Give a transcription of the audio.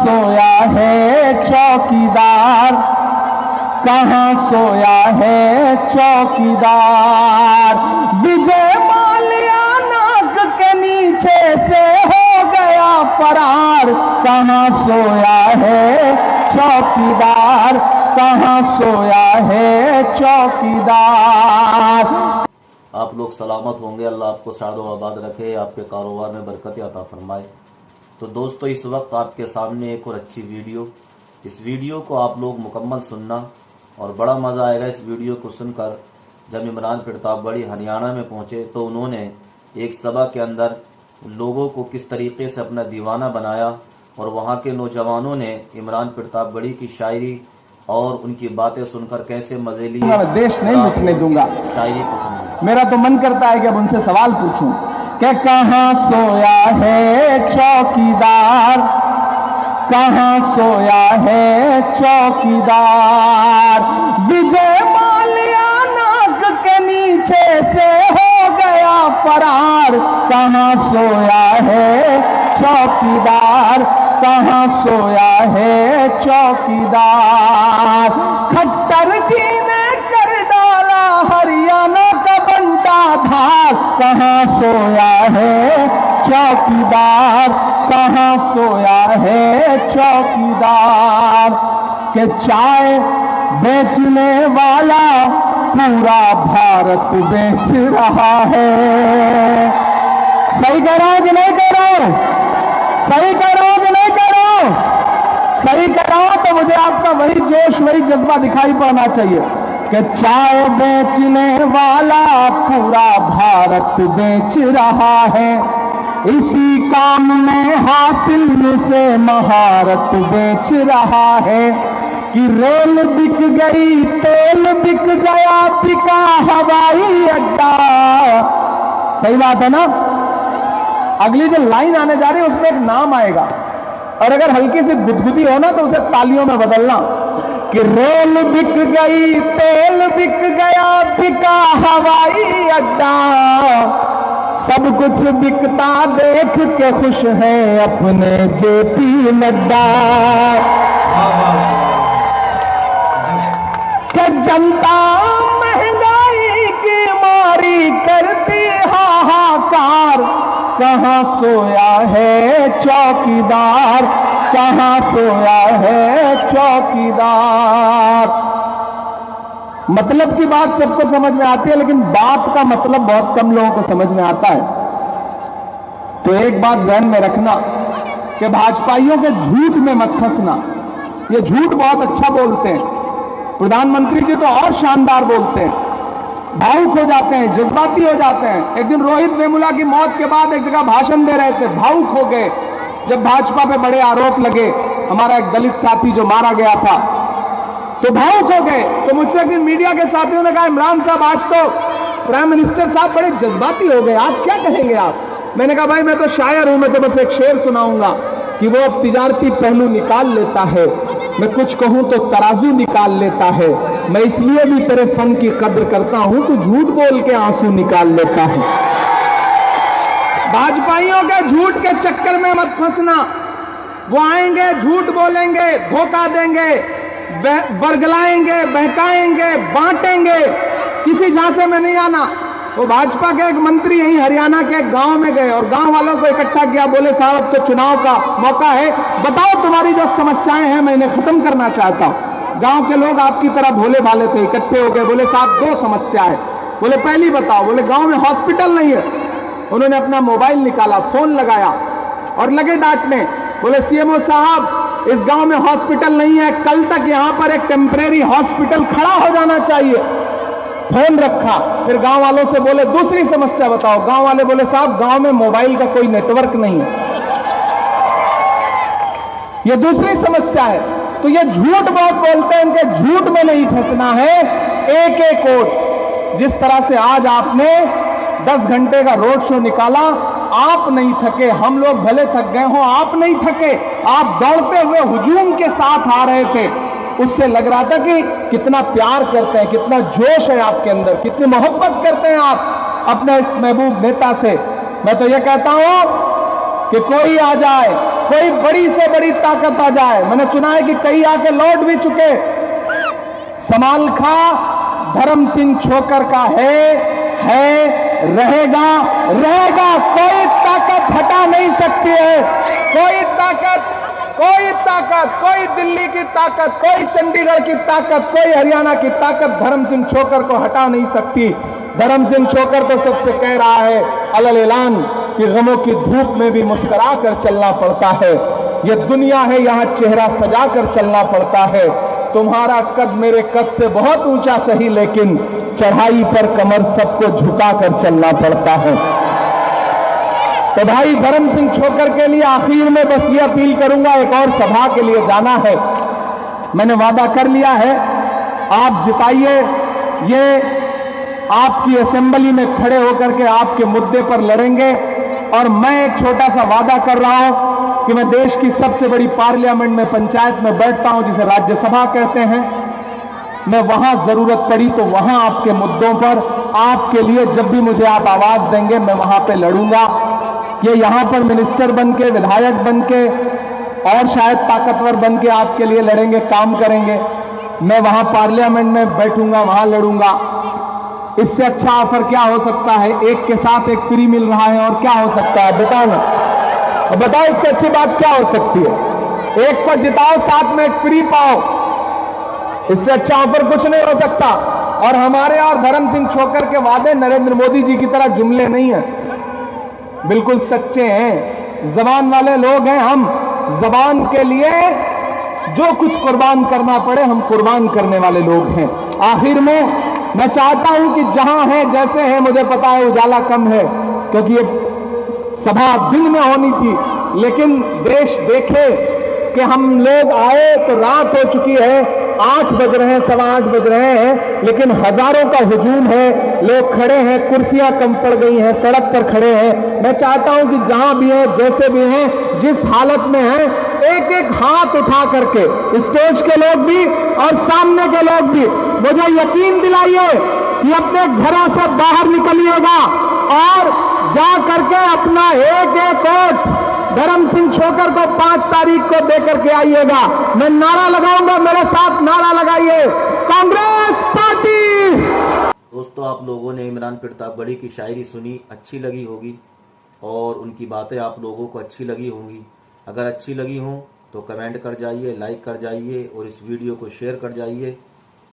सोया है चौकीदार, कहाँ सोया है चौकीदार। विजय माल्या नाक के नीचे से हो गया फरार, कहाँ सोया है चौकीदार, कहाँ सोया है चौकीदार। आप लोग सलामत होंगे, अल्लाह आपको शाद व आबाद रखे, आपके कारोबार में बरकत अता फरमाए। तो दोस्तों, इस वक्त आपके सामने एक और अच्छी वीडियो, इस वीडियो को आप लोग मुकम्मल सुनना और बड़ा मज़ा आएगा इस वीडियो को सुनकर। जब इमरान प्रतापगढ़ी हरियाणा में पहुंचे तो उन्होंने एक सभा के अंदर लोगों को किस तरीके से अपना दीवाना बनाया और वहां के नौजवानों ने इमरान प्रतापगढ़ी की शायरी और उनकी बातें सुनकर कैसे मजे लिए। देश नहीं लुटने दूंगा। शायरी को समझो। मेरा तो मन करता है कि अब उनसे सवाल पूछूं कि कहाँ सोया है चौकीदार, कहाँ सोया है चौकीदार। विजय माल्या नाक के नीचे से हो गया फरार, कहाँ सोया है चौकीदार, कहाँ सोया है चौकीदार। खट्टर जी ने कर डाला हरियाणा का बंटा धार, कहाँ सोया है चौकीदार, कहाँ सोया है चौकीदार। के चाय बेचने वाला पूरा भारत बेच रहा है। सही कह रहा हूं कि नहीं कह रहा हूं? सही कह रहा हूं कि नहीं कह रहा हूं? सही कह रहा हूं तो मुझे आपका वही जोश, वही जज्बा दिखाई पड़ना चाहिए कि चाय बेचने वाला पूरा भारत बेच रहा है। इसी काम में हासिल से महारत बेच रहा है कि रेल बिक गई, तेल बिक गया, बिका हवाई अड्डा। सही बात है ना? अगली जो लाइन आने जा रही है उसमें एक नाम आएगा और अगर हल्की सी गुदगुदी हो ना तो उसे तालियों में बदलना कि रेल बिक गई, तेल बिक गया, बिका हवाई अड्डा। सब कुछ बिकता देख के खुश है अपने जेपी नड्डा। कि जनता महंगाई की मारी करती हाहाकार, कहाँ सोया है चौकीदार, कहाँ सोया है चौकीदार। मतलब की बात सबको समझ में आती है लेकिन बात का मतलब बहुत कम लोगों को समझ में आता है। तो एक बात ध्यान में रखना कि भाजपाइयों के झूठ में मत फंसना। ये झूठ बहुत अच्छा बोलते हैं, प्रधानमंत्री जी तो और शानदार बोलते हैं, भावुक हो जाते हैं, जज्बाती हो जाते हैं। एक दिन रोहित वेमुला की मौत के बाद एक जगह भाषण दे रहे थे, भावुक हो गए। जब भाजपा पे बड़े आरोप लगे, हमारा एक दलित साथी जो मारा गया था, तो भावुक हो गए। तो मुझसे एक दिन मीडिया के साथियों ने कहा, इमरान साहब आज तो प्राइम मिनिस्टर साहब बड़े जज्बाती हो गए, आज क्या कहेंगे आप? मैंने कहा भाई मैं तो शायर हूं, मैं तो बस एक शेर सुनाऊंगा कि वो अब तिजारती पहलू निकाल लेता है, मैं कुछ कहूं तो तराजू निकाल लेता है। मैं इसलिए भी तेरे फन की कद्र करता हूं, तू झूठ बोल के आंसू निकाल लेता है। भाजपाइयों के झूठ के चक्कर में मत फंसना। वो आएंगे, झूठ बोलेंगे, धोखा देंगे, बरगलाएंगे, बहकाएंगे, बांटेंगे, किसी झांसे में नहीं आना। वो भाजपा के एक मंत्री यहीं हरियाणा के एक गांव में गए और गांव वालों को इकट्ठा किया, बोले साहब अब तो चुनाव का मौका है, बताओ तुम्हारी जो समस्याएं हैं मैं इन्हें खत्म करना चाहता हूं। गांव के लोग आपकी तरह भोले भाले थे, इकट्ठे हो गए, बोले साहब दो समस्या है। बोले पहली बताओ। बोले गांव में हॉस्पिटल नहीं है। उन्होंने अपना मोबाइल निकाला, फोन लगाया और लगे डांटने। बोले सीएमओ साहब इस गांव में हॉस्पिटल नहीं है, कल तक यहां पर एक टेम्परेरी हॉस्पिटल खड़ा हो जाना चाहिए। फोन रखा, फिर गांव वालों से बोले दूसरी समस्या बताओ। गांव वाले बोले साहब गांव में मोबाइल का कोई नेटवर्क नहीं है, ये दूसरी समस्या है। तो ये झूठ बहुत बोलते हैं, इनके झूठ में नहीं फंसना है। एक एक वोट, जिस तरह से आज आपने 10 घंटे का रोड शो निकाला, आप नहीं थके, हम लोग भले थक गए हो, आप नहीं थके। आप दौड़ते हुए हुजूम के साथ आ रहे थे, उससे लग रहा था कि कितना प्यार करते हैं, कितना जोश है आपके अंदर, कितनी मोहब्बत करते हैं आप अपने इस महबूब नेता से। मैं तो ये कहता हूं कि कोई आ जाए, कोई बड़ी से बड़ी ताकत आ जाए। मैंने सुना है कि कई आके लौट भी चुके। समालखा धर्म सिंह छोकर का है, रहेगा, रहेगा। कोई ताकत हटा नहीं सकती है। कोई ताकत, कोई दिल्ली की ताकत, कोई चंडीगढ़ की ताकत, कोई हरियाणा की ताकत धर्म सिंह छोकर को हटा नहीं सकती। धर्म सिंह छोकर तो सबसे कह रहा है अलल ऐलान कि गमों की धूप में भी मुस्कुरा कर चलना पड़ता है। ये दुनिया है, यहां चेहरा सजा कर चलना पड़ता है। तुम्हारा कद मेरे कद से बहुत ऊंचा सही, लेकिन चढ़ाई पर कमर सबको झुका कर चलना पड़ता है। तो भाई धर्म सिंह छोकर के लिए आखिर में बस ये अपील करूंगा, एक और सभा के लिए जाना है, मैंने वादा कर लिया है। आप जिताइए, ये आपकी असेंबली में खड़े होकर के आपके मुद्दे पर लड़ेंगे। और मैं एक छोटा सा वादा कर रहा हूं कि मैं देश की सबसे बड़ी पार्लियामेंट में, पंचायत में बैठता हूं, जिसे राज्यसभा कहते हैं। मैं वहां जरूरत पड़ी तो वहां आपके मुद्दों पर, आपके लिए जब भी मुझे आप आवाज देंगे, मैं वहां पे लड़ूंगा। ये यहां पर मिनिस्टर बनके, विधायक बनके और शायद ताकतवर बनके आपके लिए लड़ेंगे, काम करेंगे। मैं वहां पार्लियामेंट में बैठूंगा, वहां लड़ूंगा। इससे अच्छा ऑफर क्या हो सकता है? एक के साथ एक फ्री मिल रहा है, और क्या हो सकता है? बताओ ना, बताओ इससे अच्छी बात क्या हो सकती है? एक को जिताओ, साथ में एक फ्री पाओ। इससे अच्छा ऑफर कुछ नहीं हो सकता। और हमारे और धर्म सिंह छोकर के वादे नरेंद्र मोदी जी की तरह जुमले नहीं है, बिल्कुल सच्चे हैं। जबान वाले लोग हैं हम। जबान के लिए जो कुछ कुर्बान करना पड़े, हम कुर्बान करने वाले लोग हैं। आखिर में मैं चाहता हूं कि जहां है, जैसे है, मुझे पता है उजाला कम है क्योंकि ये सभा दिन में होनी थी, लेकिन देश देखे कि हम लोग आए तो रात हो चुकी है, 8 बज रहे हैं, 8:15 बज रहे हैं, लेकिन हजारों का हुजूम है, लोग खड़े हैं, कुर्सियां कम पड़ गई हैं, सड़क पर खड़े हैं। मैं चाहता हूं कि जहां भी हैं, जैसे भी हैं, जिस हालत में हैं, एक एक हाथ उठा करके, स्टेज के लोग भी और सामने के लोग भी, मुझे यकीन दिलाइए कि अपने घरों से बाहर निकलिएगा और जा करके अपना एक एक वोट धर्म सिंह छोकर को 5 तारीख को देकर के आइएगा। मैं नारा लगाऊंगा, मेरे साथ नारा लगाइए, कांग्रेस पार्टी। दोस्तों, आप लोगों ने इमरान प्रतापगढ़ी की शायरी सुनी, अच्छी लगी होगी और उनकी बातें आप लोगों को अच्छी लगी होंगी। अगर अच्छी लगी हो तो कमेंट कर जाइए, लाइक कर जाइए और इस वीडियो को शेयर कर जाइए।